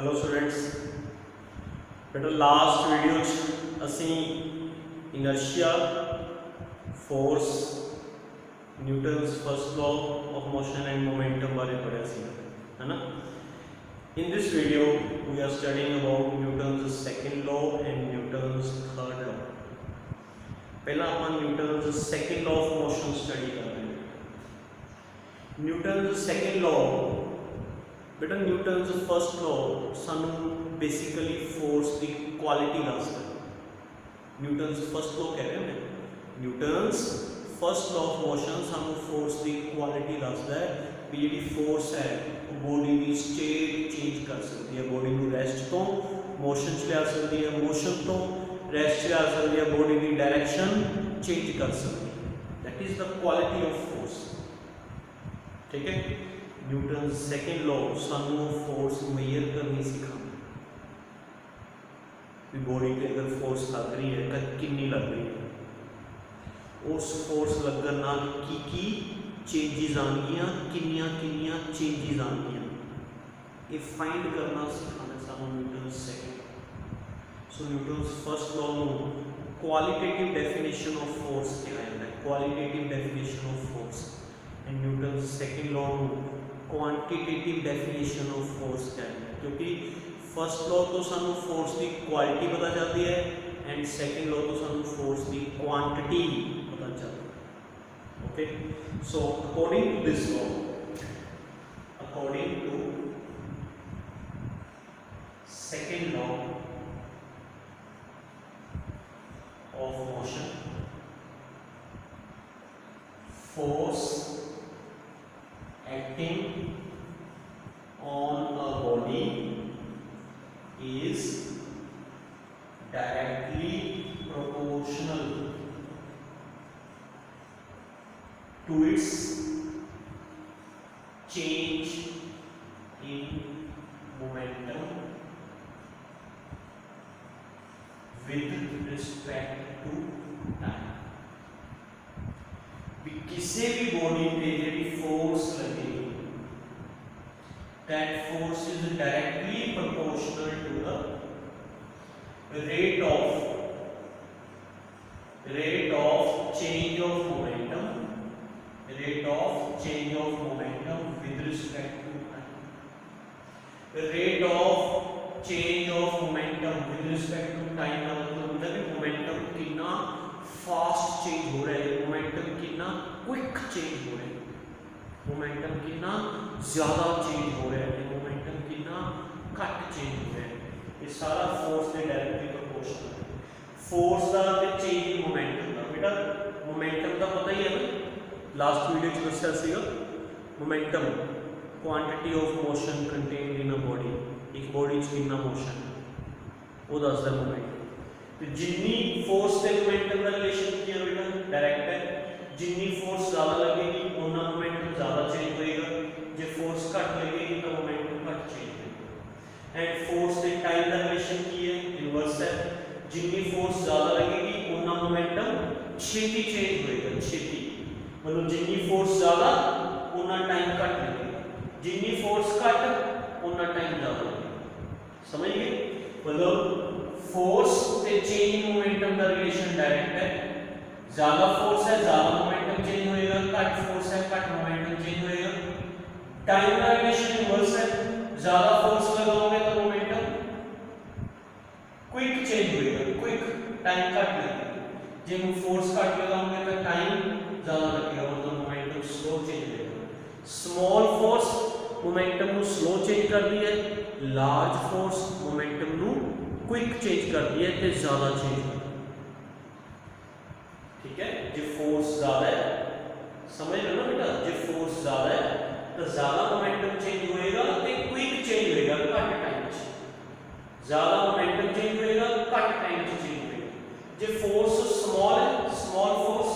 Hello students, बेटा last video च असी inertia, force, Newton's first law of motion and momentum बारे पढ़िया सी, है ना। In this video we are studying about Newton's second law and Newton's third law. पहला अपन Newton's second law of motion study कर रहे हैं। न्यूटन्स सेकेंड लॉ, बेटा न्यूटन्स फर्स्ट लॉ सानू बेसिकली फोर्स की क्वालिटी दसदा है। न्यूटन्स फर्स्ट लॉ कह रहे हैं, Newton's first law of motion सानू फोर्स की क्वालिटी दसदा है भी जी फोर्स है वो बॉडी की स्टेट चेंज कर सकती है। बॉडी को रेस्ट तो मोशन च लिया सकती है, मोशन तो रेस्ट लिया सकती है, बॉडी की डायरेक्शन चेंज कर सकती है। That is the quality of force. ठीक है, न्यूटन सेकेंड लॉ सानू फोर्स मेजर करनी सिखाता है। बॉडी के अंदर फोर्स लग रही है तो कितनी लग रही है, उस फोर्स लगन नाल की चेंजेस आएंगियां, किनिया किनिया चेंजेस आएंगियां, ये फाइंड करना सिखाना सानू न्यूटन सेकेंड। सो न्यूटन फर्स्ट लॉ में क्वालिटेटिव डेफिनेशन ऑफ फोर्स क्या है, qualitative definition of force, and Newton second law में क्वांटिटेटिव डेफिनेशन ऑफ फोर्स क्या है। क्योंकि फर्स्ट लॉ तो सानू फोर्स की क्वालिटी पता चलती है एंड सेकेंड लॉ तो सानू फोर्स की क्वांटिटी पता चलती है। Okay, so according to this law, according to second law of motion, force acting on a body is directly proportional to its change in momentum with respect to time। किसी भी body पे जी force लगेगी, that force is directly proportional to the rate of change of momentum, rate of change of momentum with respect to time. Rate of change of momentum with respect to time का मतलब होता है कि momentum कितना fast change हो रहा है, momentum कितना क्विक चेंज हो रहा है, मोमेंटम कितना ज्यादा चेंज हो रहा है, मोमेंटम कितना घट चेंज हो रहा है। ये सारा फोर्स के डायरेक्टली प्रोपोर्शनल है। फोर्स का ते चेंज इन मोमेंटम का, बेटा मोमेंटम का पता ही है ना, लास्ट वीडियो च दस्या सीगा। Momentum quantity of motion contained in a body, एक बॉडी च कितना मोशन है वो दसदा मोमेंटम। जिन्नी फोर्स से मोमेंटम का रिलेशन किया बेटा डायरेक्ट है, जिन्नी फोर्स ज्यादा लगेगी उतना मोमेंटम ज्यादा चेंज होएगा, जो फोर्स घट लगेगी तो मोमेंटम घट चेंज होएगा। एंड फोर्स से टाइम का रिलेशन की है इनवर्स है, जिन्नी फोर्स ज्यादा लगेगी उतना मोमेंटम छेती चेंज होएगा, छेती मतलब जिन्नी फोर्स ज्यादा उतना टाइम घट लगेगा, जिन्नी फोर्स घट उतना टाइम ज्यादा लगेगा। समझ गए, मतलब फोर्स से चेंज इन मोमेंटम का रिलेशन डायरेक्ट है। ज्यादा फोर्स है ज्यादा मोमेंटम चेंज होएगा, घट फोर्स है घट मोमेंटम चेंज होएगा। टाइम का रिलेशन इनवर्स है, ज्यादा फोर्स लगाओगे तो मोमेंटम क्विक चेंज होएगा, क्विक टाइम घट लगेगा। जब फोर्स घट लगाओगे तो टाइम ज्यादा लगेगा, मतलब मोमेंटम स्लो चेंज होएगा। स्मॉल फोर्स मोमेंटम को स्लो चेंज कर दी है, लार्ज फोर्स मोमेंटम को क्विक चेंज कर दी है तो ज्यादा चेंज कर। ठीक है, जो फोर्स ज्यादा है, समझ लो ना बेटा, जो फोर्स ज्यादा है तो ज्यादा मोमेंटम चेंज होएगा तो क्विक चेंज होएगा, घट टाइम में। ज्यादा मोमेंटम चेंज होएगा घट टाइम में चेंज होएगा। जो फोर्स स्मॉल है, स्मॉल फोर्स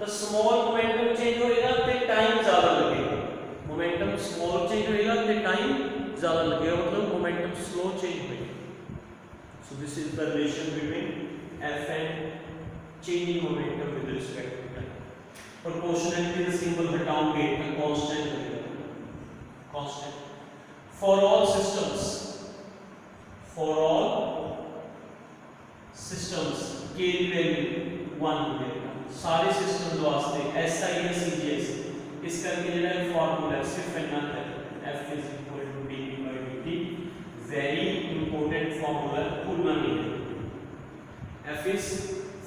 तो स्मॉल मोमेंटम चेंज होएगा तो टाइम ज्यादा लगेगा। मोमेंटम स्मॉल चेंज होएगा तो टाइम ज्यादा लगेगा, मतलब मोमेंटम स्लो चेंज होएगा। So this is the relation between F and change in momentum with respect to time. Proportionality the symbol हटाओगे तो constant होगा, constant. For all systems for all systems के की वैल्यू 1 हो जाएगा सारे सिस्टम्स वास्ते SIS CGS इस करके ਜਿਹੜਾ फार्मूला सिर्फ इतना है F is equal to dV by dt very important formula भूलना नहीं है F is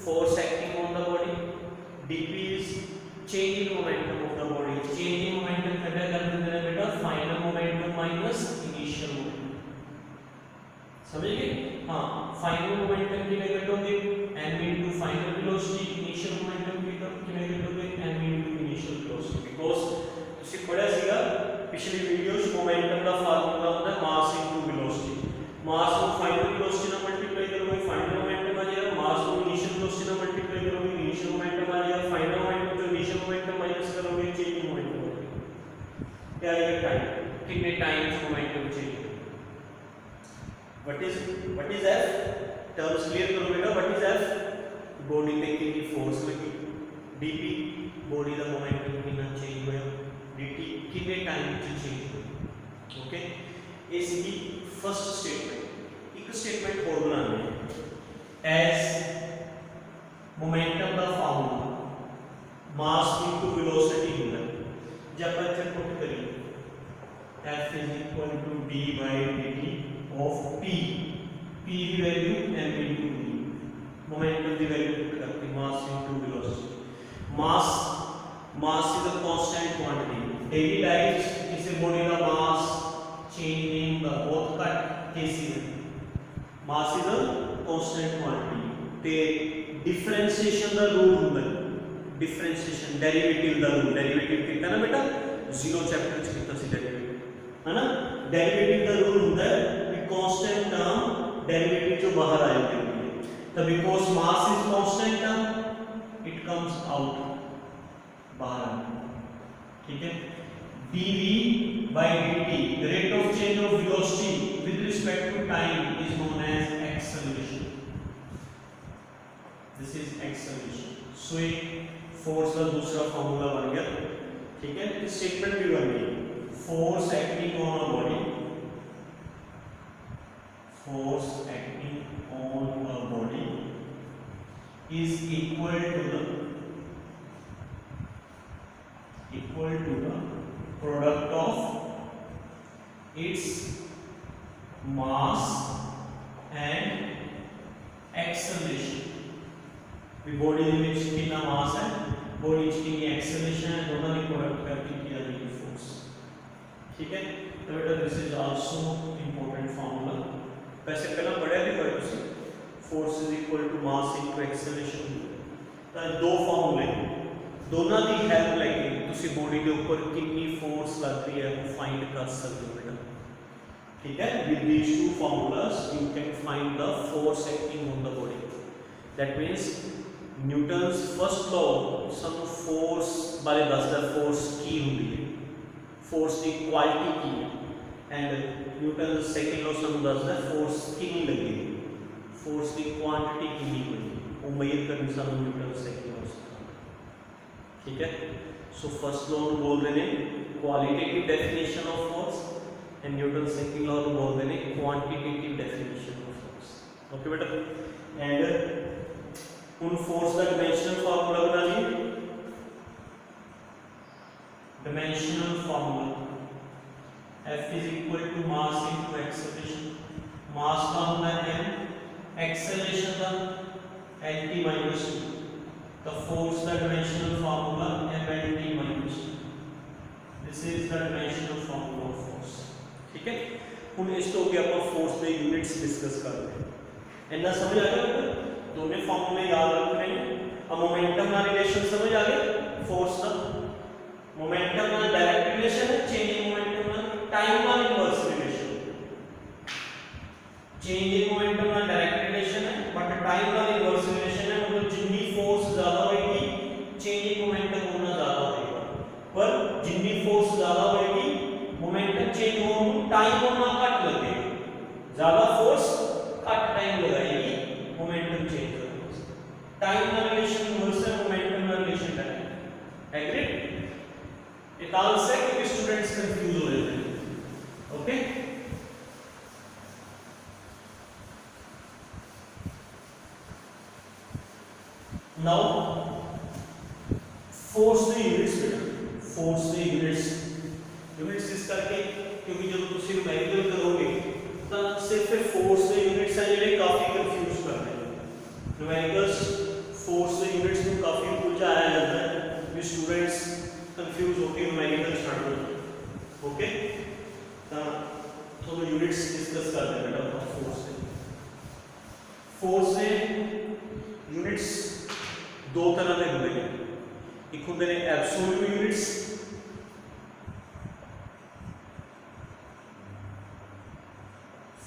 force acting on the body dP is change in momentum of the body change in momentum क्या कर देते हैं बेटा final momentum minus initial momentum समझ गए हाँ फाइनल मोमेंटम की वैल्यू कटोगे m into final velocity initial momentum की वैल्यू कटोगे m into initial velocity because ਤੁਸੀਂ ਪੜਿਆ ਸੀਗਾ ਪਿਛਲੀ ਵੀਡੀਓਜ਼ मोमेंटम ਦਾ ਫਾਰਮੂਲਾ ਹੁੰਦਾ ਮਾਸ into velocity ਮਾਸ ਨੂੰ ਫਾਈਨਲ velocity ਨਾਲ ਮਲਟੀਪਲਾਈ ਕਰੋਗੇ ਫਾਈਨਲ मोमेंटम ਆ ਜਾਏਗਾ ਮਾਸ ਨੂੰ ਇਨੀਸ਼ੀਅਲ velocity ਨਾਲ ਮਲਟੀਪਲਾਈ ਕਰੋਗੇ ਇਨੀਸ਼ੀਅਲ मोमेंटम ਆ ਜਾਏਗਾ ਫਾਈਨਲ मोमेंटम ਜੋ ਇਨੀਸ਼ੀਅਲ मोमेंटम ਮਾਈਨਸ ਕਰੋਗੇ ਚੇਂਜ ਇਨ मोमेंटम ਆ ਜਾਏਗਾ ਇਹ ਆਏਗਾ टाइम कितने times momentum change what is F terms clear करो बेटा what is F बॉडी पे कितनी फोर्स लगी dP बॉडी का मोमेंटम कितना चेंज होया dt कितने टाइम च चेंज होया ओके इस की फर्स्ट स्टेटमेंट एक स्टेटमेंट और बनानी है as मोमेंटम का फॉर्मूला मास इनटू वेलोसिटी होता है जब अपन इसे पुट करिए F is equal to d by dt of p p की value m into v momentum की वैल्यू पुट करके mass into velocity mass is a constant quantity daily life किसी body का मास चेंजिंग द बहुत कट केसी mass is a constant quantity ते डिफरेंशिएशन दा रूल ਹੁੰਦਾ डिफरेंशिएशन डेरिवेटिव दा रूल डेरिवेटिव कितना ना बेटा जीरो चैप्टर च कितना सी डेरिवेटिव है ना डेरिवेटिव दा रूल ਹੁੰਦਾ कांस्टेंट टर्म डेरिवेटिव जो बाहर आए होते हैं तब because mass is constant term it comes out बाहर ठीक है dv by dt the rate of change of velocity with respect to time is known as acceleration this is acceleration so एक फोर्स का दूसरा फार्मूला बन गया ठीक है स्टेटमेंट भी बन गई force acting on a body force acting on a body is equal to the product of its mass and acceleration भी बॉडी ਦੇ ਵਿੱਚ ਕਿੰਨਾ ਮਾਸ ਹੈ बॉडी ਚ कितनी acceleration है दोनों की प्रोडक्ट करके की जाती है फोर्स ठीक है तो बेटा this is also important formula वैसे पहला पढ़ा भी होया तुसी force is equal to mass into acceleration ਤਾਂ दो फार्मूले दोनों की हेल्प लेके तुसी बॉडी के ऊपर कितनी फोर्स लग रही है वो फाइंड कर सकते हो बेटा ठीक है with these two formulas you can find the force acting on the body that means Newton's first law ਸਾਨੂੰ फोर्स बारे दसदा फोर्स की ਹੁੰਦੀ है फोर्स की क्वालिटी की है एंड न्यूटन सेकंड लॉ ਸਾਨੂੰ ਦੱਸਦਾ फोर्स कितनी लगी फोर्स की क्वांटिटी कितनी हुई वो मेजर करनी ਸਾਨੂੰ न्यूटन सेकंड लॉ ठीक है सो फर्स्ट लॉ ਨੂੰ ਬੋਲਦੇ ਨੇ qualitative definition of force and Newton second law ਨੂੰ ਬੋਲਦੇ ਨੇ quantitative definition of force okay बेटा एंड उन फोर्स का डायमेंशनल फार्मूला बना लिए dimensional formula F is equal to mass into acceleration mass का होता है m acceleration का lt minus 2 the force का dimensional formula m lt minus 2 this is the dimensional formula of force ठीक है ਹੁਣ ਇਸ ਤੋਂ ਅੱਗੇ ਆਪਾਂ ਫੋਰਸ ਦੇ ਯੂਨਿਟਸ ਡਿਸਕਸ ਕਰਦੇ ਹਾਂ ਇੰਨਾ ਸਮਝ ਆ ਗਿਆ ਬੇਟਾ ਦੋਨੇ ਫਾਰਮੂਲੇ ਯਾਦ ਰੱਖਣੇ ਨੇ ਆ ਮੋਮੈਂਟਮ ਨਾਲ ਰਿਲੇਸ਼ਨ ਸਮਝ ਆ ਗਿਆ ਫੋਰਸ ਦਾ मोमेंटम ਨਾਲ डायरेक्ट रिलेशन है चेंज इन मोमेंटम ਨਾਲ टाइम ਨਾਲ inverse relation change in momentum ਨਾਲ डायरेक्ट रिलेशन है बट टाइम ਨਾਲ इनवर्स रिलेशन है मतलब जितनी फोर्स ज्यादा होगी चेंज इन मोमेंटम उतना ज्यादा होगा पर जितनी फोर्स ज्यादा होगी मोमेंटम चेंज होने में टाइम उतना कट लगेगा ज्यादा फोर्स कट टाइम लगाएगी मोमेंटम चेंज होने टाइम ਨਾਲ रिलेशन इनवर्स है मोमेंटम ਨਾਲ रिलेशन डायरेक्ट एग्रीड निकाल से क्योंकि स्टूडेंट्स कंफ्यूज हो जाते हैं okay now force the units बेटा, फोर्स द यूनिट्स, यूनिट्स इस करके क्योंकि जब तुम न्यूमेरिकल करोगे तो सिर्फ फोर्स द यूनिट्स है ਜਿਹੜੇ ਕਾਫੀ कंफ्यूज करते हैं। न्यूमेरिकल्स फोर्स द यूनिट्स ਨੂੰ ਕਾਫੀ ਉਲਝਾਇਆ ਜਾਂਦਾ है ਵੀ स्टूडेंट्स कंफ्यूज होकर न्यूमेरिकल ਛੱਡ ਦਿੰਦੇ। ओके ਤਾਂ ਤੁਹਾਨੂੰ यूनिट्स डिस्कस करते हैं बेटा फोर्स से। फोर्स से यूनिट्स दो तरह के होंगे हैं, एक होंगे ने एब्सोल्यूट यूनिट्स,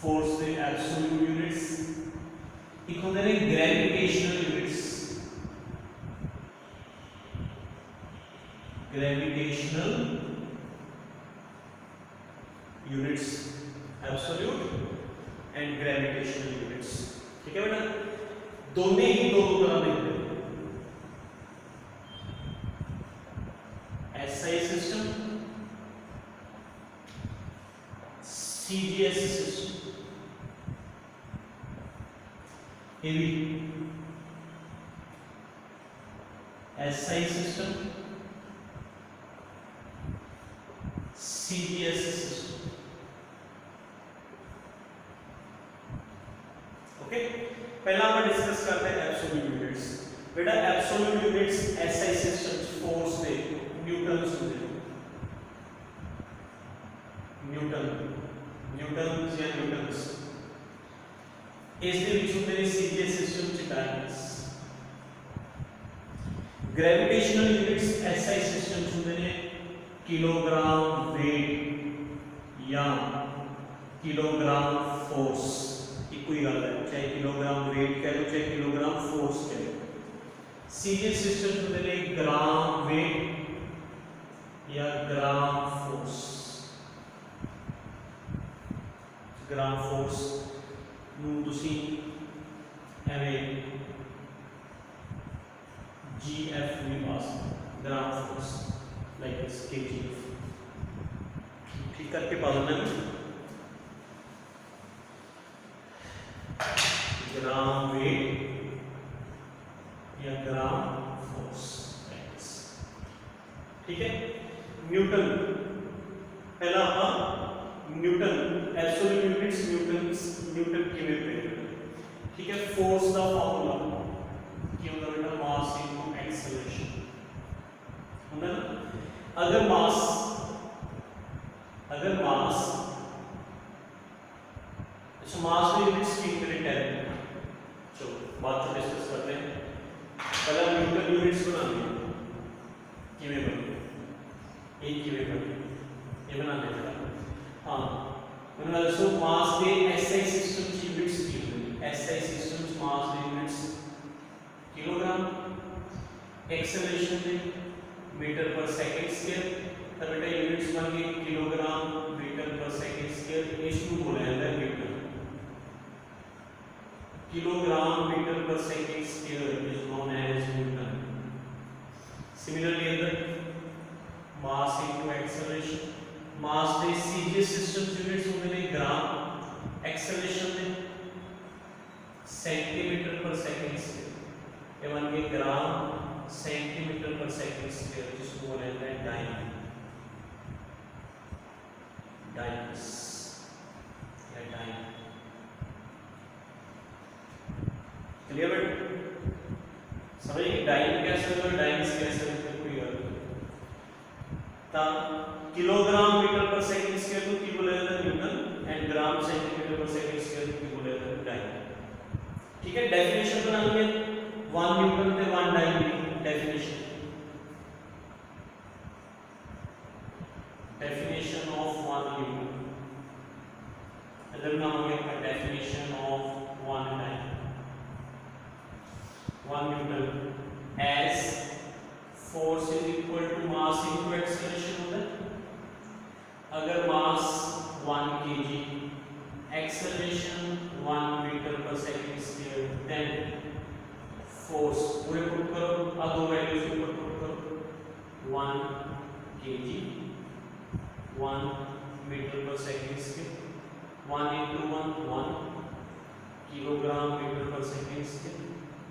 फोर्स से एब्सोल्यूट यूनिट्स, एक होंगे ने gravitational units, gravitational units, absolute and gravitational units. ठीक है बेटा, दोनों ही दो तरह के होते हैं, एसआई सिस्टम, सीजीएस सिस्टम। ये भी SI system, CGS system. Okay, पहला हम डिस्कस करते हैं एब्सोल्यूट यूनिट्स। बेटा absolute units SI system force से न्यूटन्स होते हैं, न्यूटन्स या न्यूटन्स। इस दे विच होंगे ने सीजीएस सिस्टम च times. Gravitational units SI system च होंगे ने किलोग्राम वेट या किलोग्राम फोर्स। कोई गल है, चाहे किलोग्राम वेट कह लो चाहे किलोग्राम फोर्स कह लो। सीजीएस सिस्टम होंगे ने ग्राम वेट या ग्राम फोर्स। ग्राम फोर्स नूं तुसी एवें जीएफ भी पास gram force like this KGF ठीक करके पा देना है। ग्राम वेट या ग्राम फोर्स, ठीक है। न्यूटन पहला आप न्यूटन एब्सोल्यूट यूनिट्स न्यूटन किवें पे, ठीक है। फोर्स का फार्मूला क्या होता है बेटा, मास इनटू एक्सेलरेशन होता है ना। अगर मास अच्छा मास की यूनिट्स की करें 10। चलो बात को डिस्कस करते हैं। पहला न्यूटन यूनिट्स बनानी है, किवें बने एक किवें बने ये बनाने का। हाँ मैंने दसो मास के एसआई सिस्टम की यूनिट्स की होती है। एसआई सिस्टम मास की यूनिट्स किलोग्राम, एक्सेलरेशन में मीटर पर सेकंड स्क्वायर। तब बेटा यूनिट्स बन गई kilogram metre per second square. इसको बोला जाता है Newton. Kilogram metre per second square is known as Newton. Similarly अगर मास इनटू एक्सेलरेशन, मास दे सीजीएस सिस्टम यूनिट्स होंगे ने ग्राम, एक्सेलरेशन में सेंटीमीटर पर सेकंड स्क्वायर। ये बन गए gram centimetre per second square, जिसको बोला जाता है डाइन। डाइन्स या डाइन। क्लियर बेटा, समझिए डाइन कैसे होगा, डाइन्स कैसे होगा, कोई बात नहीं। ता kilogram metre per second square को की बोला जाता है Newton and gram centimetre per second square को की बोला जाता है डाइन। ठीक है, डेफिनेशन बनानी है 1 न्यूटन पे 1 डाइन की डेफिनेशन। डेफिनेशन ऑफ 1 न्यूटन अगर नाम है definition of 1 dyne. 1 Newton as force is equal to mass into acceleration होता है। अगर mass 1 kg, acceleration 1 metre per second square, then force पूरे पुट करो, आ दो वैल्यूज ऊपर पुट करो। 1 kg 1 metre per second square, 1 into 1 1 kilogram metre per second square.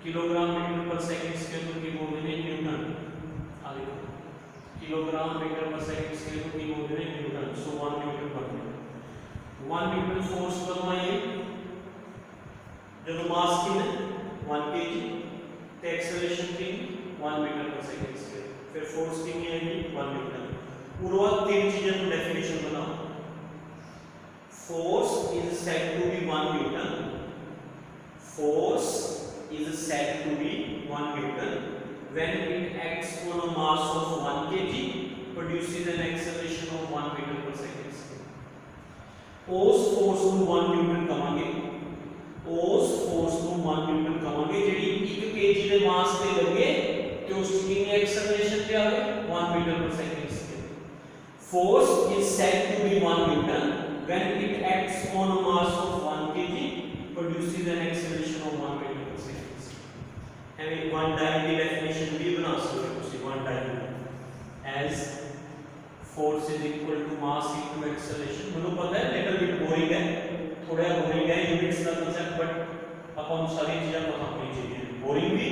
Kilogram metre per second square को की बोलते हैं न्यूटन। आ देखो kilogram metre per second square को की बोलते हैं Newton. So 1 Newton per metre 1 Newton force पर आए जो मास की है 1 kg तो एक्सेलरेशन की 1 मीटर पर सेकंड स्क्वायर फिर फोर्स की है 1 न्यूटन। पूर्वक तीन चीजें तो डेफिनेशन बनाओ। Force is said to be 1 Newton. Force is said to be 1 Newton when it acts on a mass of 1 kg produces an acceleration of 1 meter per second square. उस force ਨੂੰ 1 Newton कहांगे। उस force ਨੂੰ 1 Newton कहांगे ਜਿਹੜੀ 1 kg ਦੇ ਮਾਸ ਤੇ ਲੱਗੇ ਤੇ ਉਸ ਦੀ ਕਿੰਨੀ ਐਕਸਲਰੇਸ਼ਨ ਤੇ ਆਵੇ 1 meter per second square. Force is said to be 1 Newton when it acts on a mass of 1 kg produces an acceleration of 1 meter per second. And one time की definition भी बना सकते हो उसी one time as force is equal to mass into acceleration। मुझे पता है little bit boring है, थोड़ा boring है units का concept but अपन सारी चीजें पता होनी चाहिए। boring भी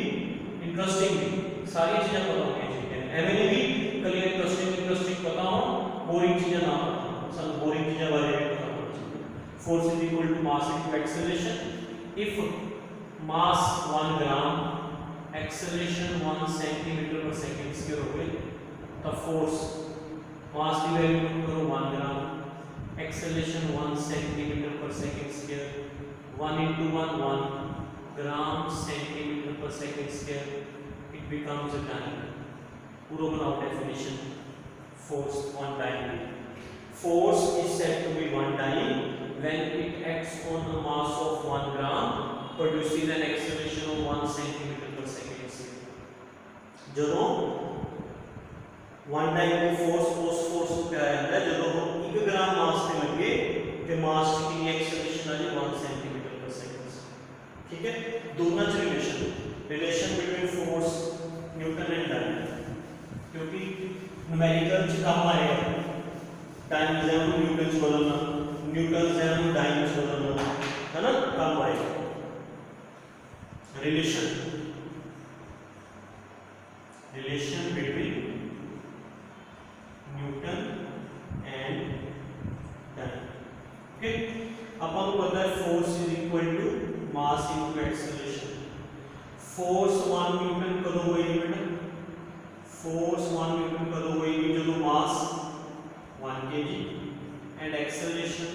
interesting भी सारी चीजें पता होनी चाहिए। एमएनए भी कल interesting पता हो boring चीजें ना पता हो सब boring चीजें बारे में पता होना चाहिए। force is equal to mass into acceleration। if mass 1 gram acceleration 1 centimeter per second square हो गई तो फोर्स मास की वैल्यू करो 1 ग्राम acceleration 1 centimeter per second square 1 into 1 1 gram centimeter per second square it becomes a time। पूरा बनाओ definition force 1 time। force is said to be 1 time when it acts on a mass of 1 gram produces an acceleration of 1 centimeter per second square। ਜਦੋਂ 1 time की force उस force को क्या आता है ਜਦੋਂ 1 ग्राम मास ਤੇ ਲੱਗੇ ਤੇ ਮਾਸ ਦੀ ਕਿੰਨੀ ਐਕਸਲਰੇਸ਼ਨ ਆ ਜਾਏ 1 सेंटीमीटर पर सेकंड। ठीक है दोनों च relation between force Newton and time क्योंकि न्यूमेरिकल च काम आएगा। टाइम जो है न्यूटन च बदलना न्यूटन जो है टाइम च बदलना है ना काम आएगा। relation between Newton and time। okay अपन को पता है force is equal to mass into acceleration. Force 1 Newton कदों होएगी बेटा फोर्स 1 न्यूटन कदों होएगी जो mass 1 kg and acceleration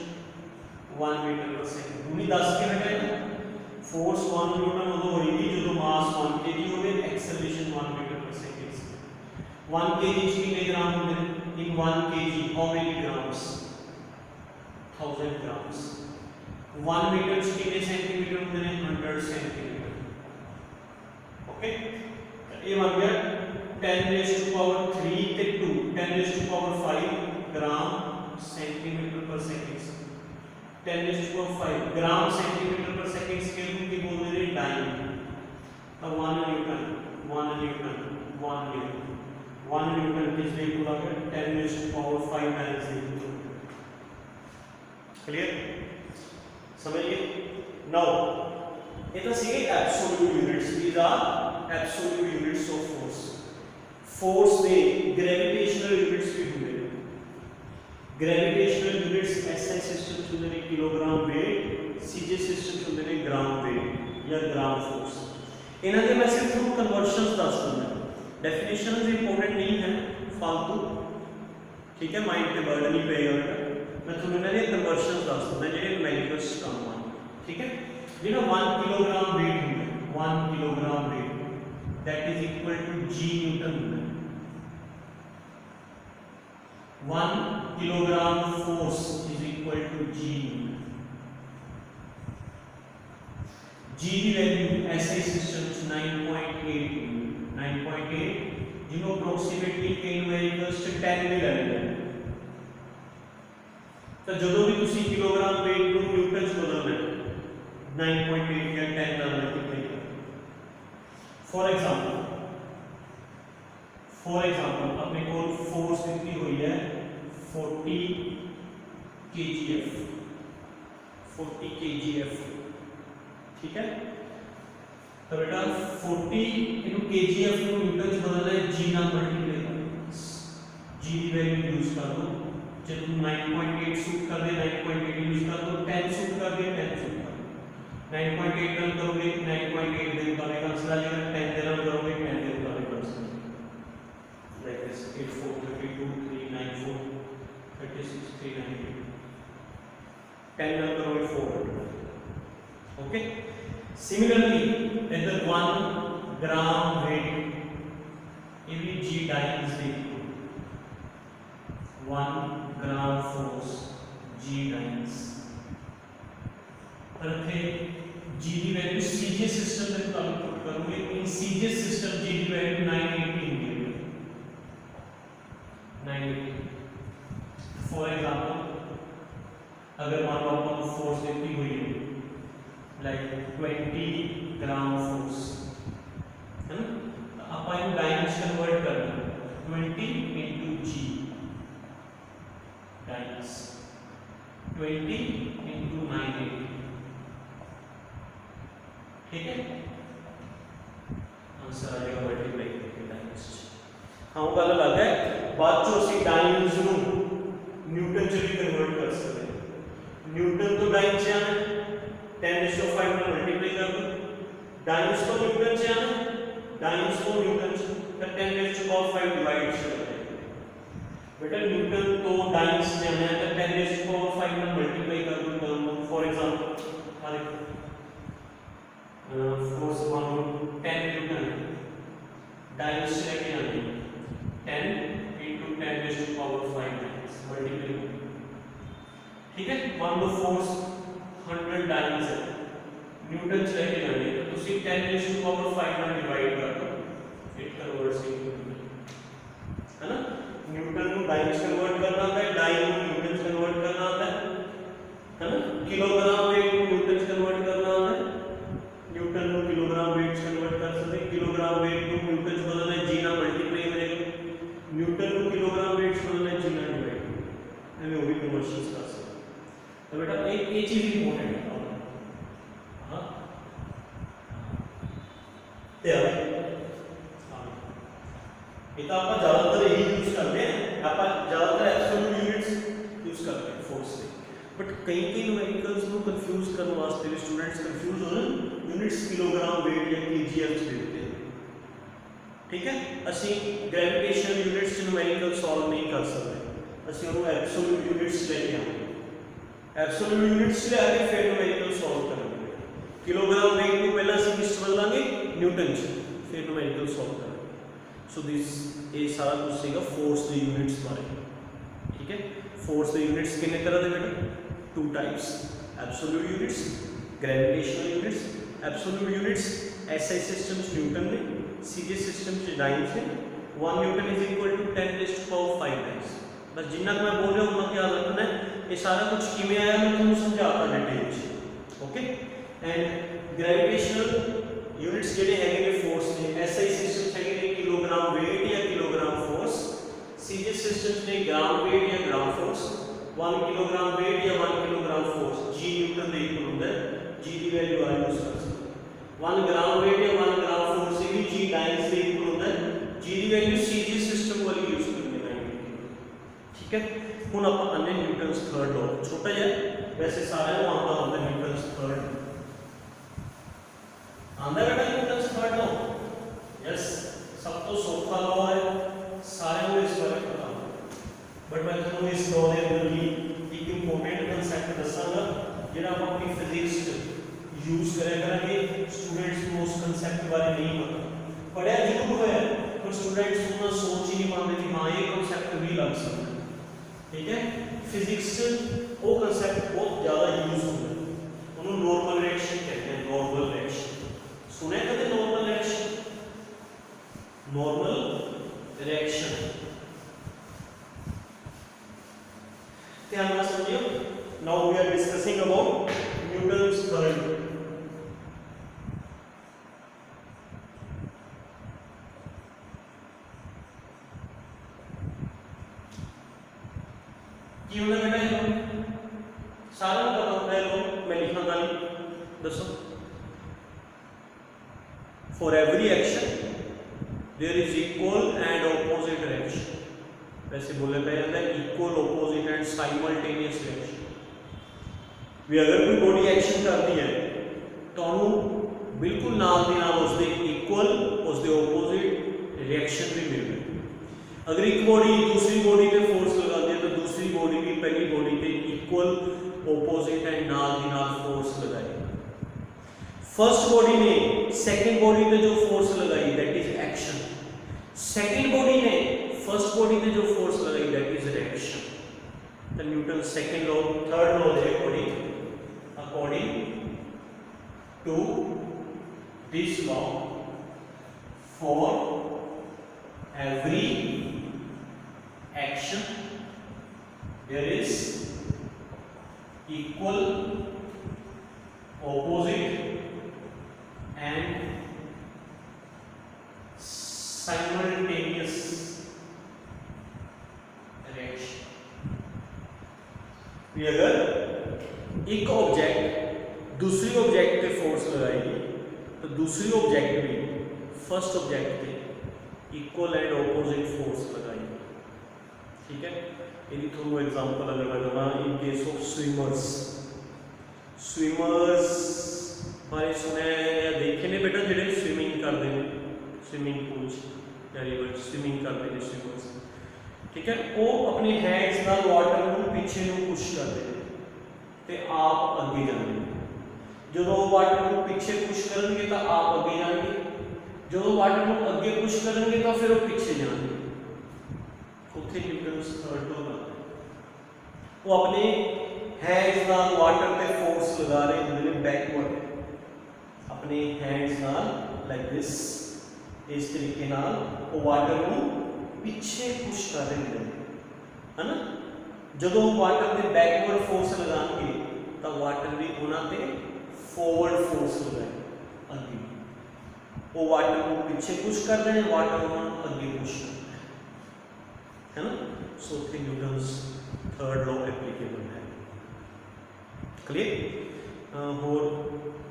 1 metre per second. उन्हीं 10 के बेटा फोर्स 1 न्यूटन उदो होएगी जो मास 1 kg होवे acceleration 1 metre per second. 1 kg कितने ग्राम होते हैं in 1 kg how many grams 1000 grams। 1 metre कितने सेंटीमीटर होते हैं 100 सेंटीमीटर। ओके ये बन गया 10 raised to power 3 ਤੇ 2 10 raised to power 5 gram centimetre per second. 10 raised to power 5 gram centimetre per second scale को बोलते हैं टाइम। अब 1 न्यूटन 1 न्यूटन 1 न्यूटन 1 न्यूटन किस लिए पूरा कर 10 raised to power 5 टाइम्स लिए। क्लियर समझिए। Now it is a absolute units। these are absolute units of force। force में gravitational units भी होंगे। gravitational units SI system चुनने में किलोग्राम वेट CJ system चुनने में ग्राम वेट या ग्राम फोर्स। इन्हें के मैं सिर्फ थोड़ा कन्वर्शंस दस दूंगा। डेफिनेशन इंपॉर्टेंट नहीं है फालतू। ठीक है माइंड पे बर्डन नहीं पेगा मैं तुम्हें मैंने कन्वर्शंस दस दूंगा जेडे न्यूमेरिकल्स काम आने। ठीक है जेडा 1 किलोग्राम वेट होगा 1 kilogram weight that is equal to g Newton होगा। 1 kilogram force is equal to g Newton. g की वैल्यू ऐसे सिस्टम 9.8 जिन्हों अप्रोक्सीमेटली कई न्यूमेरिकल्स 10 भी ले लेते हैं। तो ਜਦੋਂ भी ਤੁਸੀਂ किलोग्राम वेट ਨੂੰ न्यूटन ਚ ਬਦਲਣਾ 9.8 या 10 ਨਾਲ ਮਲਟੀਪਲਾਈ ਕਰੋ। फॉर एग्जांपल अपने को फोर्स कितनी हुई है 40 kgf। ठीक है तो बेटा 40 into kgf को न्यूटन से बदलना है g ना मल्टीप्लाई कर g की वैल्यू यूज कर दो। जब तुम 9.8 सूट कर दे 9.8 यूज कर दो 10 सूट कर दे 10 सूट कर दो 9.8 रन करोगे 9.8 दिन का आंसर आ जाएगा 10 दिन रन करोगे 10 दिन का आंसर लाइक दिस 8 4 32 3 9 4 36 392 10 रन करोगे 400 okay. Similarly, at the 1 gram weight, every g dyne is equal 1 gram force g dynes। रखे g की वैल्यू CGS सिस्टम में कैलकुलेट करोगे। इन CGS सिस्टम g की वैल्यू 918 दी हुई है 918। फॉर एग्जांपल अगर मान लो आपको फोर्स देती हुई है like 20 ग्राम फोर्स है ना, आप इन डाइन्स कन्वर्ट करना 20 into g डाइन्स 20 into 980 ठीक है आंसर आ जाएगा मल्टीप्लाई करके डाइन्स। हाँ वो गल अलग है बाद चो ਅਸੀਂ डाइन्स ਨੂੰ न्यूटन ਚ ਵੀ ਕਨਵਰਟ ਕਰ ਸਕਦੇ ਹਾਂ। न्यूटन ਤੋਂ डाइन ਚ आना 10⁵ में मल्टीप्लाई कर दो डाइन्स को न्यूटन से आना डाइन्स को न्यूटन से फिर 10⁵ डिवाइड से बेटा न्यूटन तो डाइन्स से आना है तो 10⁵ में मल्टीप्लाई कर दो टर्म। फॉर एग्जांपल हमारे फोर्स मान लो 10 न्यूटन डाइन्स से लेके आनी 10 into 10⁵ मल्टीप्लाई ठीक है। मान लो फोर्स 100 डाइन्स है न्यूटन से लेके जाने तो तुसी 10⁵ में डिवाइड कर दो इट कन्वर्ट्स इनटू है ना। न्यूटन को डाइन्स कन्वर्ट करना होता है डाइन को न्यूटन से कन्वर्ट करना होता है ना। किलोग्राम वेट को न्यूटन से कन्वर्ट करना होता है न्यूटन को किलोग्राम वेट से कन्वर्ट कर सकते हैं। किलोग्राम वेट को न्यूटन से बदलना है जी ना मल्टीप्लाई करेगा न्यूटन को किलोग्राम वेट से बदलना है जी ना डिवाइड हमें वो भी कन्वर्जन कर सकते हैं। तो बेटा एक ये चीज इंपॉर्टेंट है हां ते आ ये तो आप ज्यादातर यही यूज करते हैं आप ज्यादातर एब्सोल्यूट यूनिट्स यूज करते हैं फोर्स से बट कई न्यूमेरिकल्स को कंफ्यूज करने वास्ते भी स्टूडेंट्स कंफ्यूज हो यूनिट्स किलोग्राम वेट या केजीएफ देते हैं ठीक है। ਅਸੀਂ ग्रेविटेशनल यूनिट्स न्यूमेरिकल सॉल्व नहीं कर सकते ਅਸੀਂ ਉਹਨੂੰ एब्सोल्यूट यूनिट्स ले आएंगे एब्सोल्यूट यूनिट्स ले आके फिर न्यूमेरिकल सॉल्व करेंगे। किलोग्राम वेट को पहला ਅਸੀਂ किस बदलांगे न्यूटन से फिर न्यूमेरिकल सॉल्व करेंगे। सो दिस ये सारा कुछ सीगा फोर्स द यूनिट्स बारे ठीक है। फोर्स द यूनिट्स कितने तरह के बेटा two types absolute units gravitational units. Absolute units SI systems Newton में सीजीएस सिस्टम्स डाइन से 1 Newton is equal to 10⁵ times. बस जिन्ना मैं बोल रहा हूं उतना याद रखना है। ये सारा कुछ किमें आया मैं तुमको समझाता डिटेल में ओके। एंड ग्रेविटेशनल यूनिट्स जेडे हैगे ने फोर्स ने एसआई सिस्टम्स हैगे ने किलोग्राम वेट या किलोग्राम फोर्स सीजीएस सिस्टम्स ने ग्राम वेट या ग्राम फोर्स 1 किलोग्राम वेट या 1 किलोग्राम फोर्स जी न्यूटन दे इक्वल होता है जी की वैल्यू आ यूज कर सकते 1 ग्राम वेट या 1 ग्राम फोर्स से भी जी डाइन्स दे इक्वल होता है जी की वैल्यू सीजीएस सिस्टम वाली यूज करनी है ठीक है। ਹੁਣ ਆਪਾਂ अन्य न्यूटन्स थर्ड लॉ छोटा जिहा वैसे सारे ਨੂੰ ਆਉਂਦਾ ਹੁੰਦਾ न्यूटन्स थर्ड आंदा बेटा न्यूटन्स थर्ड लॉ यस सब तो सौखा लॉ है सारे को इस बारे पता बट मैं ਤੁਹਾਨੂੰ इस लॉ ਦੇ ਅੰਦਰ ਵੀ ਇੱਕ ਇੰਪੋਰਟੈਂਟ ਕਨਸੈਪਟ ਦੱਸਾਂਗਾ ਜਿਹੜਾ ਆਪਾਂ ਆਪਣੀ ਫਿਜ਼ਿਕਸ ਚ ਯੂਜ਼ ਕਰਿਆ ਕਰਾਂਗੇ। ਸਟੂਡੈਂਟਸ ਨੂੰ ਉਸ ਕਨਸੈਪਟ ਬਾਰੇ ਨਹੀਂ ਪਤਾ ਪੜਿਆ ਜ਼ਰੂਰ ਹੋਇਆ ਪਰ ਸਟੂਡੈਂਟਸ ਨੂੰ ਸੋਚ ਹੀ ਨਹੀਂ ਪਾਉਂਦੇ ਕਿ ਹਾਂ ਇਹ ਕਨਸੈਪਟ ਵੀ ਲੱਗ ਸਕਦਾ ठीक है। फिजिक्स वो कंसेप्ट बहुत ज़्यादा यूज होता है उन्होंने नॉर्मल रिएक्शन कहते हैं। नॉर्मल रिएक्शन सुने कभी नॉर्मल रिएक्शन ध्यान में समझिए। Now we are discussing about Newton's third law. की होना बेटा ये सारा पता होता है लोग मैं लिखना गाली दसो for every action there is equal and opposite reaction. वैसे बोले पे जाता है equal, opposite and simultaneous reaction. भी अगर कोई बॉडी एक्शन करती है तो ਉਹਨੂੰ बिल्कुल नाल दी नाल उसके इक्वल उसके opposite रिएक्शन भी मिल रही है. अगर एक बॉडी दूसरी बॉडी पे फोर्स लगाती है तो दूसरी बॉडी भी पहली बॉडी पे इक्वल, opposite एंड नाल दी नाल फोर्स लगाएगी. फर्स्ट बॉडी ने सेकंड बॉडी पे जो फोर्स लगाई that is action. Second body ने फर्स्ट बॉडी पे जो फोर्स लगाई that is reaction. The Newton second law, third law है according to this law, for every action there is equal, opposite and simultaneous reaction. अगर एक object दूसरी object पे force लगाएगी तो दूसरी ऑब्जेक्ट भी फर्स्ट ऑब्जेक्ट पे इक्वल एंड ऑपोजिट फोर्स लगाएगी. ठीक है, यदि थोड़ा एग्जांपल अगर मैं दूंगा in case of swimmers. Swimmers बारे सुने या देखे ने बेटा जेडे स्विमिंग करते हैं स्विमिंग पूल या रिवर स्विमिंग करते हैं स्विमर्स. ठीक है, वो अपने हैंड्स नाल वाटर को पीछे ਨੂੰ पुश करते हैं ਤੇ ਆਪ ਅੱਗੇ ਜਾਂਦੇ ਨੇ. ਜਦੋਂ ਵਾਟਰ ਨੂੰ ਪਿੱਛੇ ਪੁਸ਼ ਕਰਨਗੇ ਤਾਂ ਆਪ ਅੱਗੇ ਜਾਣਗੇ, ਜਦੋਂ ਵਾਟਰ ਨੂੰ ਅੱਗੇ ਪੁਸ਼ ਕਰਨਗੇ ਤਾਂ ਫਿਰ ਉਹ ਪਿੱਛੇ ਜਾਣਗੇ. ਉੱਥੇ ਨਿਊਟਨਸ ਥਰਡ ਲਾਅ ਲੱਗਦਾ. ਉਹ ਆਪਣੇ ਹੈਂਡਸ ਨਾਲ ਵਾਟਰ ਤੇ ਫੋਰਸ ਲਗਾ ਰਹੇ ਹੁੰਦੇ ਨੇ ਬੈਕਵਰਡ, ਆਪਣੇ ਹੈਂਡਸ ਨਾਲ ਲਾਈਕ ਦਿਸ, ਇਸ ਤਰੀਕੇ ਨਾਲ ਉਹ ਵਾਟਰ ਨੂੰ ਪਿੱਛੇ ਪੁਸ਼ ਕਰ ਰਹੇ ਹੁੰਦੇ ਨੇ, ਹੈ ਨਾ. ਜਦੋਂ ਵਾਟਰ ਦੇ ਬੈਕਵਰਡ ਫੋਰਸ ਲਗਾਉਣਗੇ ਤਾਂ ਵਾਟਰ ਵੀ ਉਹਨਾਂ ਤੇ ਫੋਰਵਰਡ ਫੋਰਸ ਲਗਾਏ ਅੱਗੇ. ਉਹ ਵਾਟਰ ਨੂੰ ਪਿੱਛੇ ਪੁਸ਼ ਕਰਦੇ ਨੇ, ਵਾਟਰ ਨੂੰ ਅੱਗੇ ਪੁਸ਼ ਕਰਦਾ ਹੈ ਨਾ. ਸੋ ਉੱਥੇ ਨਿਊਟਨਸ ਥਰਡ ਲਾਅ ਐਪਲੀਕੇਬਲ ਹੈ. ਕਲੀਅਰ. ਹੋਰ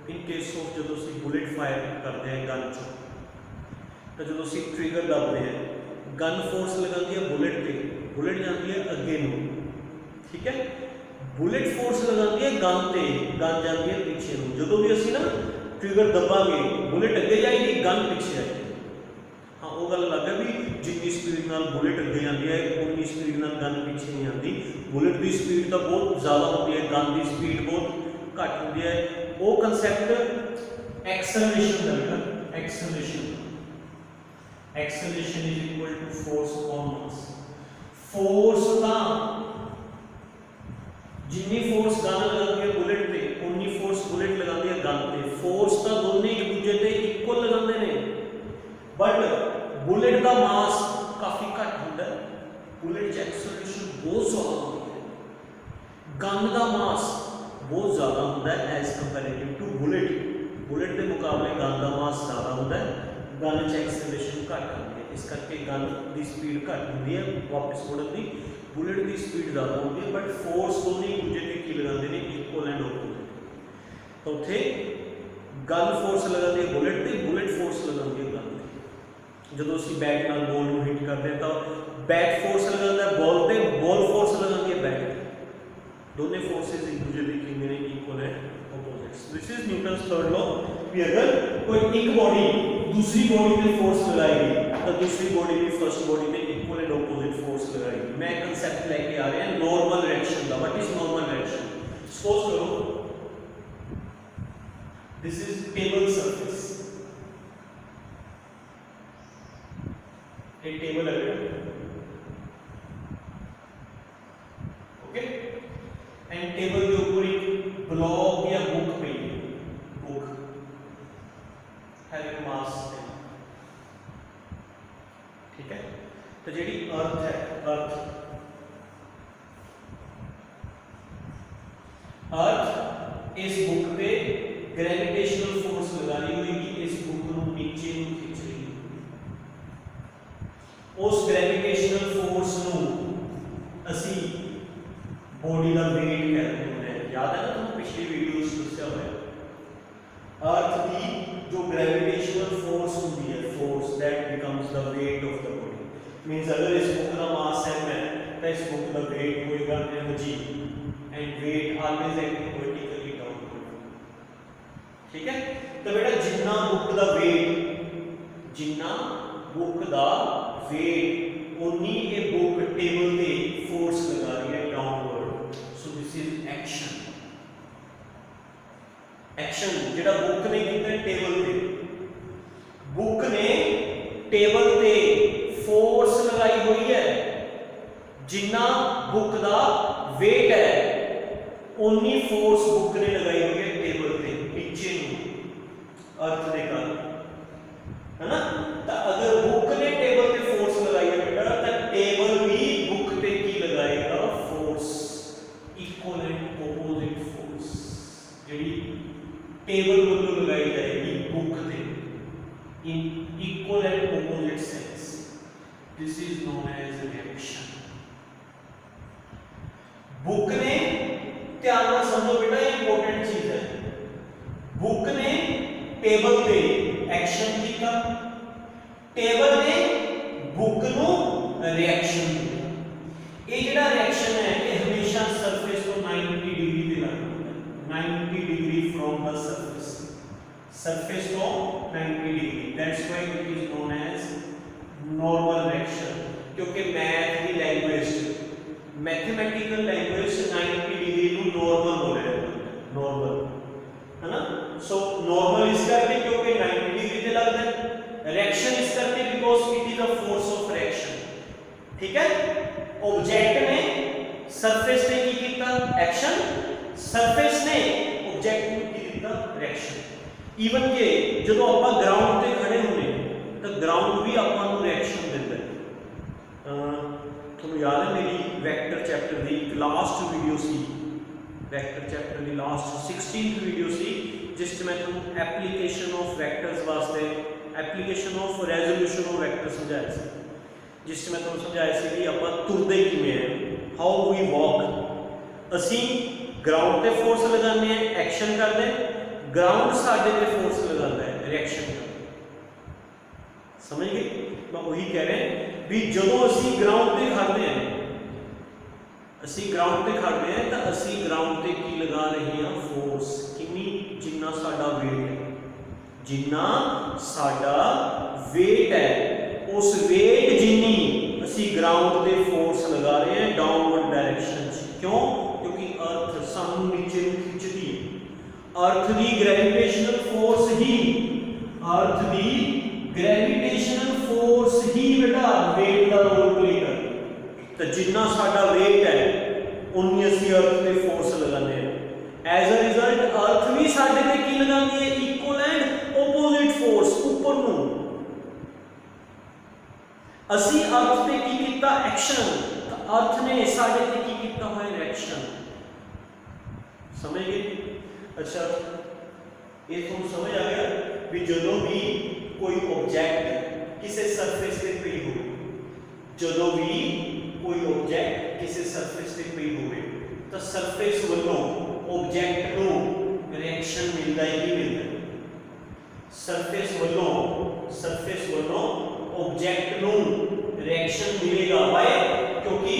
ਇਨ ਕੇਸ ਆਫ ਜਦੋਂ ਅਸੀਂ ਬੁਲੇਟ ਫਾਇਰ ਕਰਦੇ ਹਾਂ ਗਨ ਚੋਂ ਤਾਂ ਜਦੋਂ ਅਸੀਂ ਟ੍ਰਿਗਰ ਦੱਬਦੇ ਹਾਂ ਗਨ ਫੋਰਸ ਲਗਾਉਂਦੀ ਹੈ ਬੁਲੇਟ ਤੇ, ਬੁਲੇਟ ਜਾਂਦੀ ਹੈ ਅੱਗੇ ਨੂੰ. ठीक है, बुलेट फोर्स लगाती है गन ते, गन जाती है पीछे ਨੂੰ. ਜਦੋਂ ਵੀ ਅਸੀਂ ਨਾ ਟ੍ਰਿਗਰ ਦਬਾਂਗੇ ਬੁਲੇਟ ਅੱਗੇ ਜਾਏਗੀ, ਗਨ ਪਿੱਛੇ ਆਏਗੀ. ਹਾਂ, ਉਹ ਗੱਲ ਲੱਗ ਹੈ ਵੀ ਜਿੰਨੀ ਸਪੀਡ ਨਾਲ ਬੁਲੇਟ ਅੱਗੇ ਜਾਂਦੀ ਹੈ ਉਨੀ ਸਪੀਡ ਨਾਲ ਗਨ ਪਿੱਛੇ ਨਹੀਂ ਆਉਂਦੀ. ਬੁਲੇਟ ਦੀ ਸਪੀਡ ਤਾਂ ਬਹੁਤ ਜ਼ਿਆਦਾ ਹੁੰਦੀ ਹੈ, ਗਨ ਦੀ ਸਪੀਡ ਬਹੁਤ ਘੱਟ ਹੁੰਦੀ ਹੈ. ਉਹ ਕਨਸੈਪਟ ਐਕਸਲਰੇਸ਼ਨ ਦਾ ਹੈ. Acceleration is equal to force upon mass. Force ਦਾ जिन्नी फोर्स गन लगाती है बुलेट पे उन्नी फोर्स बुलेट लगाती है गन पे. फोर्स तो दोनों एक दूसरे पे इक्वल लगाते हैं, बट बुलेट का मास काफ़ी घट होता है. बुलेट की एक्सेलरेशन बहुत ज़्यादा होती है, गन का मास बहुत ज़्यादा होता है as comparative to bullet. Bullet के मुकाबले गन का मास ज़्यादा होता है, गन की एक्सेलरेशन घट होती है. इस करके गन की स्पीड घट होती है वापस मुड़न की. बुलेट की स्पीड ज़्यादा होती है, बट फोर्स दोनों एक दूसरे पे की लगाते हैं इक्वल एंड ऑपोजिट. तो उत्थे गन फोर्स लगाती है बुलेट पे, बुलेट फोर्स लगाती है गन पे. जो असीं बैट नाल बॉल नूं हिट करते हैं तो बैट फोर्स लगाता है बॉल पे, बॉल फोर्स लगाती है बैट पे. दोनों फोर्सेस एक दूसरे पे की ने equal and opposite. This is Newton's third law. कि अगर कोई एक बॉडी दूसरी बॉडी पे फोर्स लगाएगी तो दूसरी बॉडी भी फर्स्ट बॉडी पे इक्वल एंड ऑपोजिट फोर्स लगाएगी. मैं कंसेप्ट लेके आ रहे हैं नॉर्मल रिएक्शन का. What is normal reaction? Suppose करो दिस इज टेबल सरफेस. एक टेबल है ओके, एंड टेबल के ऊपर एक ब्लॉक या बुक पे बुक हैविंग मास. ठीक है, तो जी अर्थ है, अर्थ इस बुक पे ग्रेविटेशनल फोर्स लगा रही होगी, इस बुक को नीचे खींच रही होगी. उस ग्रेविटेशनल फोर्स ਨੂੰ ਅਸੀਂ बॉडी का वेट कहते हैं. याद है ना तुम पिछली वीडियोस दस्या होया अर्थ की जो ग्रेविटेशनल फोर्स होती है, force that becomes the weight of the body. Means अगर इस बुक का मास m है तो इस बुक का वेट होएगा mg and weight always acting vertically downward. ठीक है, तो बेटा जितना बुक दा वेट उन्नी ये बुक टेबल पे फोर्स लगा रही है downward. So this is action जेड़ा बुक ने कीता टेबल पे, बुक ने टेबल पे फोर्स लगाई हुई है, जिन्ना बुक दा वेट है उन्नी फोर्स बुक ने लगाई हुई है टेबल पे नीचे अर्थ दे कारण, है ना। तो अगर बुक ने टेबल पे फोर्स लगाई है बेटा तो टेबल भी बुक पे की लगाएगा force, equal and opposite force जेडी टेबल वालों लगाई जाएगी बुक पे in equal and opposite sense. This is known as reaction. Book ने ध्यान से समझो बेटा ये इंपॉर्टेंट चीज है, बुक ने टेबल पे एक्शन किया, टेबल ने बुक नु रिएक्शन दिया। ये जेड़ा रिएक्शन है ये हमेशा सरफेस को 90 डिग्री पे लगना होता है, 90 degree from the surface, surface को 90 degree. That's why it is known as normal reaction, क्योंकि मैथ की लैंग्वेज, मैथमेटिकल लैंग्वेज 90 डिग्री नु नॉर्मल बोला जाता है, नॉर्मल, है ना। सो नॉर्मल इस करके क्योंकि 90 डिग्री पे लगता है, रिएक्शन इस करके because it is a force of reaction. ठीक है, ऑब्जेक्ट ने सरफेस ने की कीता एक्शन, सरफेस ने ऑब्जेक्ट ਨੂੰ ਕੀ ਦਿੱਤਾ ਰਿਐਕਸ਼ਨ। ਈਵਨ ਕਿ ਜਦੋਂ ਆਪਾਂ ਗਰਾਊਂਡ ਤੇ ਖੜੇ ਹੁੰਨੇ ਤਾਂ ਗਰਾਊਂਡ ਵੀ ਆਪਾਂ ਨੂੰ ਰਿਐਕਸ਼ਨ ਦਿੰਦਾ ਹੈ। ਤੁਹਾਨੂੰ ਯਾਦ ਹੈ ਮੇਰੀ ਵੈਕਟਰ ਚੈਪਟਰ ਦੀ ਲਾਸਟ ਵੀਡੀਓ ਸੀ, ਵੈਕਟਰ ਚੈਪਟਰ ਦੀ ਲਾਸਟ 16th ਵੀਡੀਓ ਸੀ ਜਿਸ 'ਚ ਮੈਂ ਤੁਹਾਨੂੰ ਐਪਲੀਕੇਸ਼ਨ ਆਫ ਵੈਕਟਰਸ ਵਾਸਤੇ application of resolution of vector ਸਮਝਾਇਆ ਸੀ, ਜਿਸ 'ਚ ਮੈਂ ਤੁਹਾਨੂੰ ਸਮਝਾਇਆ ਸੀ ਕਿ ਆਪਾਂ ਤੁਰਦੇ ਕਿਵੇਂ ਹੈ, ਹਾਊ ਵੀ ਵਾਕ। ਅਸੀਂ ग्राउंड पे फोर्स लगाने हैं एक्शन करते हैं, ग्राउंड साडे पे फोर्स लगाता है रिएक्शन करता है। समझ गए? मैं वही कह रहे हैं भी जदों असी ग्राउंड पे खड़ते हैं, असी ग्राउंड पे खड़ते हैं तो असी ग्राउंड पे की लगा रहे हैं फोर्स, कितनी, जिन्ना साडा वेट है, जिन्ना साडा वेट है उस वेट जिन्नी असी ग्राउंड पे फोर्स लगा रहे हैं डाउनवर्ड डायरेक्शन। क्यों? क्योंकि अर्थ सानू नीचे खिंचती है, अर्थ दी ग्रेविटेशनल फोर्स ही, अर्थ दी ग्रेविटेशनल फोर्स ही बेटा वेट का रोल प्ले करती है। तो जिन्ना साडा वेट है उन्नी असी अर्थ पे फोर्स लगाने हैं, एज अ रिजल्ट अर्थ भी साडे पे की लगाती है इक्वल एंड ऑपोजिट फोर्स ऊपर नू। असी अर्थ पे की कीता एक्शन, तो अर्थ ने साडे पे की कीता है रिएक्शन। समझ गए? अच्छा ये तुम समझ आ गया भी जदों भी कोई ऑब्जेक्ट किसी सरफेस पे पई हो, जदों भी कोई ऑब्जेक्ट किसी सरफेस पे पई होवे तो सरफेस वालों ऑब्जेक्ट को रिएक्शन मिलता ही मिलता है। सरफेस वालों ऑब्जेक्ट को रिएक्शन मिलेगा, वाई? क्योंकि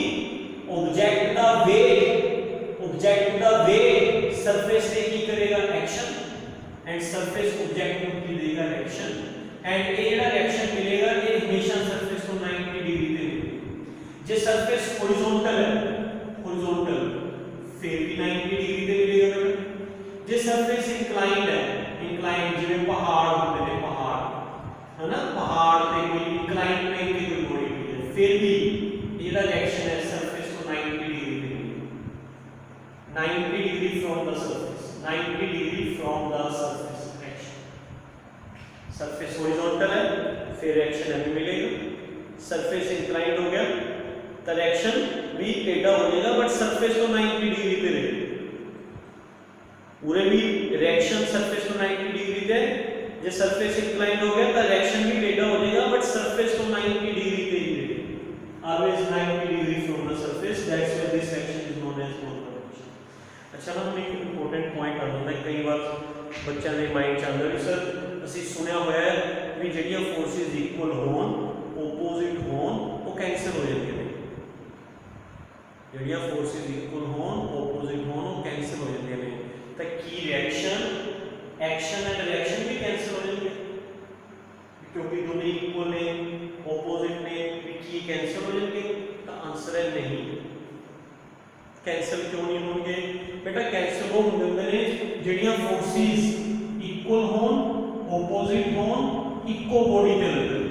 ऑब्जेक्ट का वेट सरफेस पे की करेगा एक्शन एंड सरफेस ऑब्जेक्ट को की देगा रिएक्शन, एंड ये जेड़ा रिएक्शन मिलेगा ये हमेशा सरफेस को 90 डिग्री पे मिलेगा। जे सरफेस हॉरिजॉन्टल है, हॉरिजॉन्टल फिर भी 90 डिग्री पे मिलेगा। जे सरफेस इंक्लाइंड है, इंक्लाइंड जिवें पहाड़ होंदे ने, पहाड़ है ना, पहाड़ पे कोई इंक्लाइंड प्लेन पे कोई बॉडी है, फिर भी ये रिएक्शन है सरफेस को 90 डिग्री पे मिलेगा, 90 degree from the surface, 90 degree from the surface action. Surface horizontal है फिर रिएक्शन हमें मिलेगा, सरफेस इंक्लाइंड हो गया तो रिएक्शन भी टेढ़ा हो जाएगा बट सरफेस को 90 डिग्री पे रहेगा। पूरे भी रिएक्शन सरफेस को 90 डिग्री पे, जो सरफेस इंक्लाइंड हो गया तो रिएक्शन भी टेढ़ा हो जाएगा बट सरफेस को 90 डिग्री पे ही रहेगा, always 90 degree from the surface. That's why this reaction is known as normal reaction. अच्छा ना, हम एक इंपॉर्टेंट पॉइंट आ जाता है, कई बार बच्चा ने माइंड चाहता है सर ਅਸੀਂ ਸੁਣਿਆ ਹੋਇਆ ਹੈ ਵੀ ਜਿਹੜੀਆਂ ਫੋਰਸਿਸ ਇਕੁਅਲ ਹੋਣ ਆਪੋਜ਼ਿਟ ਹੋਣ ਉਹ ਕੈਂਸਲ ਹੋ ਜਾਂਦੀਆਂ ਨੇ, ਜਿਹੜੀਆਂ ਫੋਰਸਿਸ ਇਕੁਅਲ ਹੋਣ ਆਪੋਜ਼ਿਟ ਹੋਣ ਉਹ ਕੈਂਸਲ ਹੋ ਜਾਂਦੀਆਂ ਨੇ। ਤਾਂ ਕੀ ਰਿਐਕਸ਼ਨ, ਐਕਸ਼ਨ ਐਂਡ ਰਿਐਕਸ਼ਨ ਵੀ ਕੈਂਸਲ ਹੋ ਜਾਂਦੇ ਕਿਉਂਕਿ ਦੋਨੇ ਇਕੁਅਲ ਨੇ ਆਪੋਜ਼ਿਟ ਨੇ, ਵੀ ਕੀ ਕੈਂਸਲ ਹੋ ਜਾਣਗੇ? ਤਾਂ ਆਨਸਰ ਹੈ ਨਹੀਂ। कैंसल क्यों नहीं होंगे बेटा? कैंसल वो होंगे ने ਜਿਹੜੀਆਂ फोर्सेस इक्वल होन ऑपोजिट होन इको बॉडी ते लगन,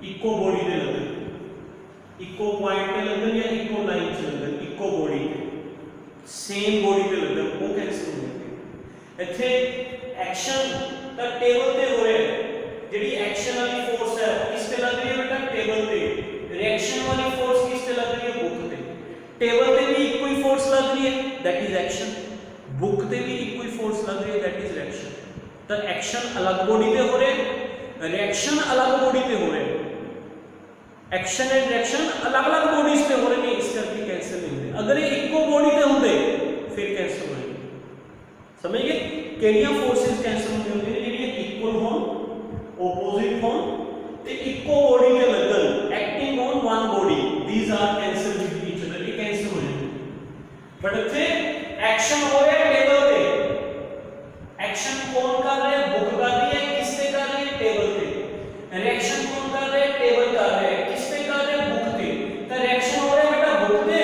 इको बॉडी ते लगन, इको पॉइंट ते लगन या इको लाइन च लगन, इको बॉडी ते सेम बॉडी ते लगन, वो कैंसल हो जाएंगे। ਇੱਥੇ एक्शन ਤਾਂ ਟੇਬਲ ਤੇ ਹੋ ਰਿਹਾ ਹੈ, ਜਿਹੜੀ एक्शन वाली फोर्स है किस पे लग रही है बेटा? टेबल पे। रिएक्शन वाली फोर्स किस पे लग रही है? बुक पे। टेबल पे भी इक्वल फोर्स लग रही है, दैट इज एक्शन। बुक पे भी इक्वल फोर्स लग रही है, दैट इज रिएक्शन। तो एक्शन अलग बॉडी पे हो रहे, रिएक्शन अलग बॉडी पे हो रहे, एक्शन एंड रिएक्शन अलग अलग बॉडीज पे हो रहे ने, इस करके कैंसिल नहीं होंगे। अगर ये इक्को बॉडी पे होंगे फिर कैंसिल हो जाएंगे। समझ गए? केड़ियां फोर्सेस कैंसिल होंदी ने? जेड़ियां इक्वल होन ऑपोजिट होन ते इक्को बॉडी ते लगन, acting on one body, these are cancel with each other, ये कैंसिल हो जाएंगे। बट इथे एक्शन हो रहा है टेबल पे, एक्शन कौन कर रहा है? बुक कर रही है, किस पे कर रही है? टेबल पे। रिएक्शन कौन कर रहा है? टेबल कर रहा है, किस पे कर रहा है? बुक पे। तो रिएक्शन हो रहा है बेटा बुक पे,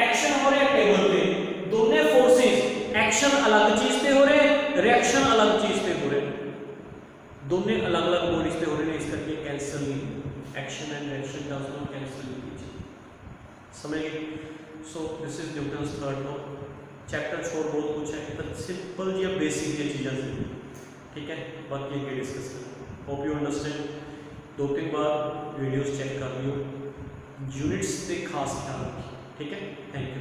एक्शन हो रहा है टेबल पे। दोनों फोर्सेस, एक्शन अलग चीज पे हो रहे हैं, रिएक्शन अलग चीज पे हो रहे हैं, दोनों अलग अलग बॉडीज पे हो रहे हैं, इस करके कैंसिल नहीं। Action and reaction does not cancel with each other. समझ गए? So this is Newton's third law. Chapter 4 बहुत कुछ है, तो सिंपल जी बेसिक जी चीज़ें से, ठीक है? बाकी आगे डिस्कस करें। Hope you understand. 2-3 बार वीडियोस चेक कर लियो, यूनिट्स पे खास ख्याल रखिए, ठीक है? Thank you.